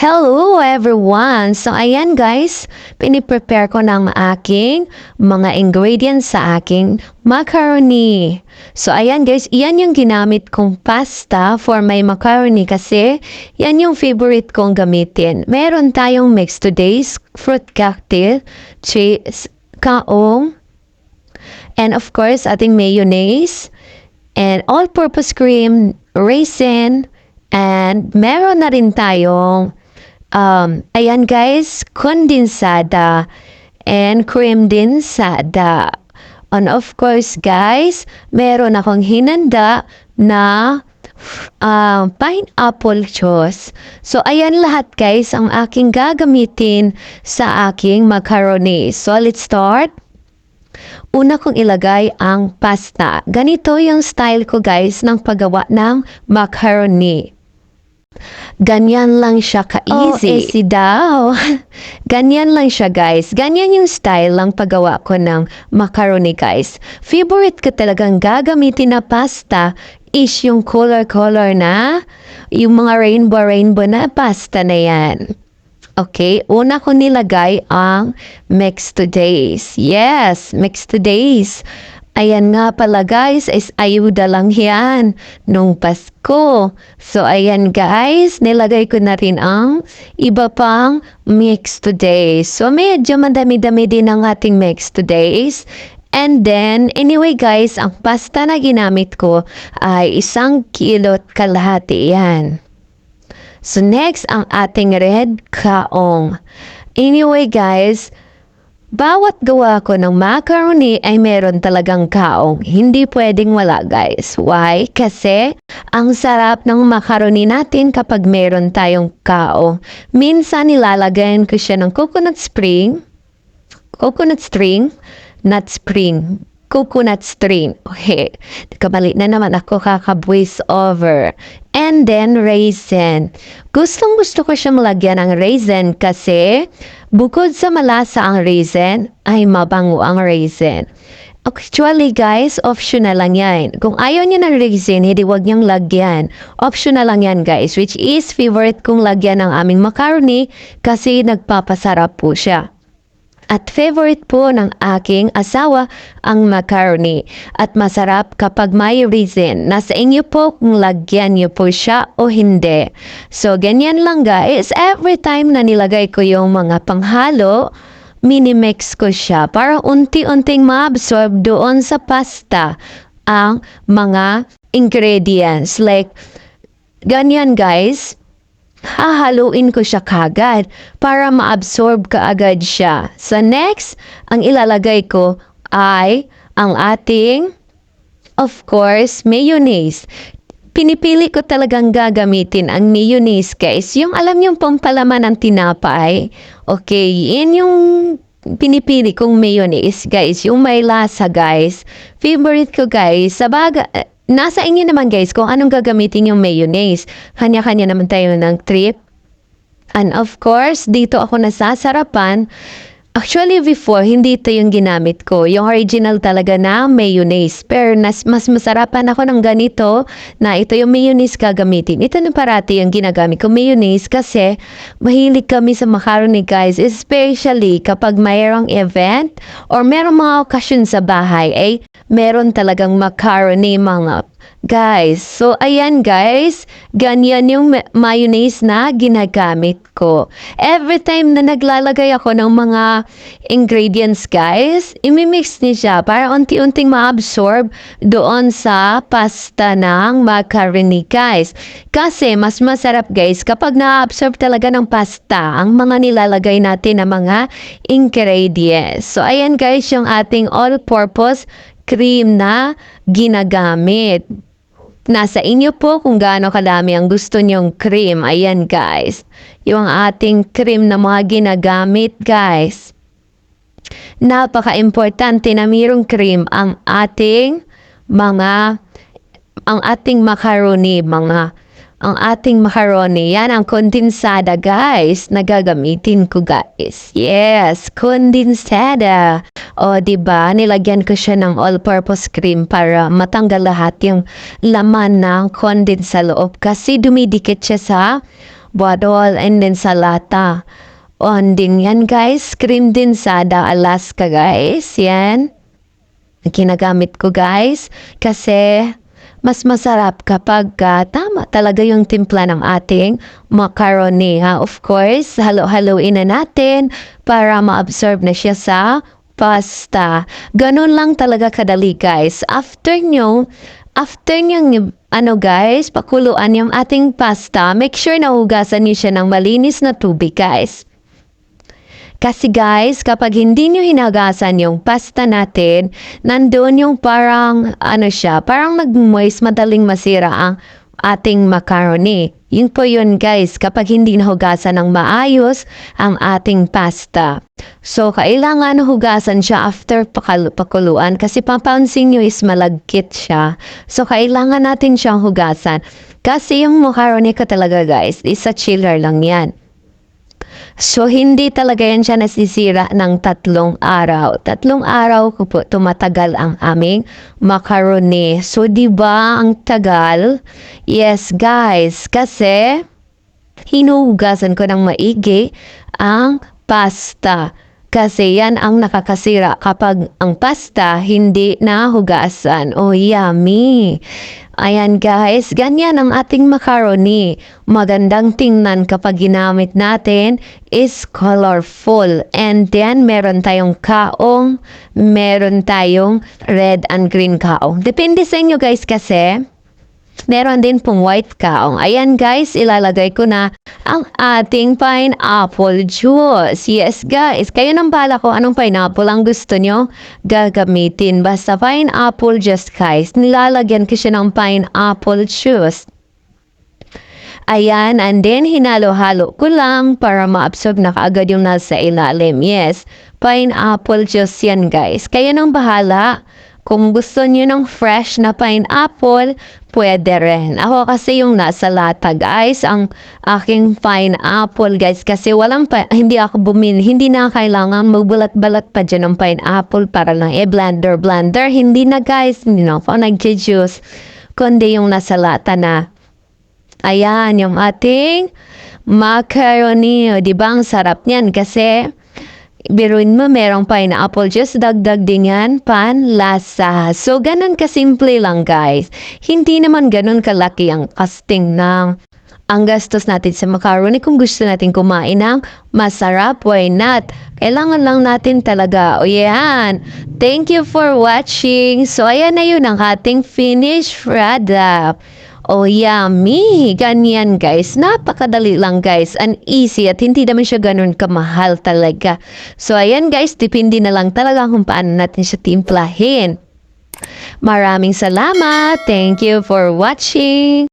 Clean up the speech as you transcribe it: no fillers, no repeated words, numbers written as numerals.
Hello everyone! So ayan guys, piniprepare ko ng aking mga ingredients sa aking macaroni. So ayan guys, iyan yung ginamit kong pasta for my macaroni kasi yan yung favorite kong gamitin. Meron tayong mix today's fruit cocktail, cheese, kaong, and of course ating mayonnaise, and all-purpose cream, raisin, and meron na rin tayong ayan guys, kondensada and cream din sada. And of course guys, meron akong hinanda na pineapple juice. So ayan lahat guys ang aking gagamitin sa aking macaroni. So let's start. Una kong ilagay ang pasta. Ganito yung style ko guys ng paggawa ng macaroni. Ganyan lang siya ka-easy. Easy daw. Ganyan lang siya guys. Ganyan yung style lang paggawa ko ng macaroni guys. Favorite ko talagang gagamitin na pasta is yung color na, yung mga rainbow na pasta na yan. Okay, una ko nilagay ang mix today's. Yes, mix today's. Ayan nga pala guys, is ayuda lang yan nung Pasko. So ayan guys, nilagay ko na rin ang iba pang mix today. So medyo madami-dami din ang ating mix todays. And then, anyway guys, ang pasta na ginamit ko ay 1 kilo't kalahati yan. So next, ang ating red kaong. Anyway guys, bawat gawa ko ng macaroni ay meron talagang kaong. Hindi pwedeng wala guys. Why? Kasi ang sarap ng macaroni natin kapag meron tayong kaong. Minsan nilalagayan ko siya ng coconut string, coconut string. Okay, kamali na naman ako kaka-voice over. And then raisin. Gustong gusto ko siya malagyan ng raisin kasi bukod sa malasa ang raisin, ay mabango ang raisin. Actually guys, optional lang yan. Kung ayaw niya ng raisin, hindi wag niyang lagyan. Optional lang yan guys, which is favorite kong lagyan ng aming macaroni kasi nagpapasarap po siya. At favorite po ng aking asawa ang macaroni. At masarap kapag may raisin. Nasa inyo po kung lagyan niyo po siya o hindi. So, ganyan lang guys. Every time na nilagay ko yung mga panghalo, mini-mix ko siya para unti-unting ma-absorb doon sa pasta ang mga ingredients. Like, ganyan guys. Hahaluin ko siya kagad para ma-absorb kaagad siya. So next, ang ilalagay ko ay ang ating, of course, mayonnaise. Pinipili ko talagang gagamitin ang mayonnaise guys. Yung alam yung pampalaman ng tinapay. Okay, yun yung pinipili kong mayonnaise guys. Yung may lasa guys. Favorite ko guys. Nasa inyo naman guys kung anong gagamitin yung mayonnaise. Kanya-kanya naman tayo ng trip. And of course, dito ako nasasarapan. Actually, before, hindi ito yung ginamit ko. Yung original talaga na mayonnaise. Pero mas masarapan ako ng ganito na ito yung mayonnaise gagamitin. Ito na parati yung ginagamit ko mayonnaise kasi mahilig kami sa macaroni guys. Especially kapag mayroong event or mayroong mga okasyon sa bahay. Meron talagang macaroni mga guys. So, ayan guys. Ganyan yung mayonnaise na ginagamit ko. Every time na naglalagay ako ng mga ingredients guys, imimix niya siya para unti-unting ma-absorb doon sa pasta ng macaroni guys. Kasi mas masarap guys kapag na-absorb talaga ng pasta ang mga nilalagay natin na mga ingredients. So, ayan guys yung ating all-purpose cream na ginagamit. Nasa inyo po kung gaano kadami ang gusto nyong cream. Ayan guys. Yung ating cream na mga ginagamit guys. Napaka-importante na mayroong cream ang ating macaroni. Ang ating macaroni. Yan ang kondensada guys na gagamitin ko guys. Yes, kondensada. O diba, nilagyan ko siya ng all-purpose cream para matanggal lahat yung laman ng condense sa loob kasi dumidikit siya sa bottle, and then sa lata. On din yan guys, cream din sada Alaska guys, yan. Ginagamit ko guys, kasi mas masarap kapag tama talaga yung timpla ng ating macaroni ha. Of course, halo-haloin na natin para ma-absorb na siya sa pasta. Ganun lang talaga kadali guys. After nyo guys, pakuluan yung ating pasta, make sure na hugasan niyo siya ng malinis na tubig guys. Kasi guys, kapag hindi nyo hinagasan yung pasta natin, nandoon yung parang, parang nag-moist, madaling masira ang ating macaroni. Yun po yun guys, kapag hindi nahugasan ng maayos ang ating pasta. So, kailangan hugasan siya after pakuluan kasi papansin nyo is malagkit siya. So, kailangan natin siyang hugasan. Kasi yung macaroni ko talaga guys, isa chiller lang yan. So, hindi talaga yan siya nasisira ng 3 araw. 3 araw ko po tumatagal ang aming macaroni. So, diba ang tagal? Yes, guys. Kasi, hinuhugasan ko ng maigi ang pasta. Kasi yan ang nakakasira kapag ang pasta hindi nahugasan. Oh, yummy! Ayan guys, ganyan ang ating macaroni. Magandang tingnan kapag ginamit natin is colorful. And then, meron tayong kaong, meron tayong red and green kaong. Depende sa inyo guys kasi, meron din pong white kaong. Ayan guys, ilalagay ko na ang ating pineapple juice. Yes guys, kayo nang bala ko anong pineapple ang gusto nyo gagamitin. Basta pineapple juice guys. Nilalagyan ko siya ng pineapple juice. Ayan, and then hinalo-halo ko lang para ma-absorb na kaagad yung nasa ilalim. Yes, pineapple juice yan guys. Kayo nang bahala. Kung gusto niyo ng fresh na pineapple, pwede rin. Ako kasi yung nasa lata guys, ang aking pineapple guys. Kasi hindi ako hindi na kailangan magbulat-balat pa dyan ng pineapple para lang blender. Hindi na guys, hindi na ako nag-juice. Kundi yung nasa lata na. Ayan, yung ating macaroni. Diba ang sarap niyan kasi biruin mo, merong pineapple juice, dagdag din yan, panlasa. So, ganun kasimple lang guys. Hindi naman ganun kalaki ang casting ng ang gastos natin sa macaroni. Kung gusto natin kumain ng masarap, why not? Kailangan lang natin talaga. O yan. Thank you for watching. So, ayan na yun ang ating finished product. Oh, yummy! Ganyan, guys. Napakadali lang, guys. And easy at hindi naman siya ganun kamahal talaga. So, ayan, guys. Depende na lang talaga kung paano natin siya timplahin. Maraming salamat. Thank you for watching.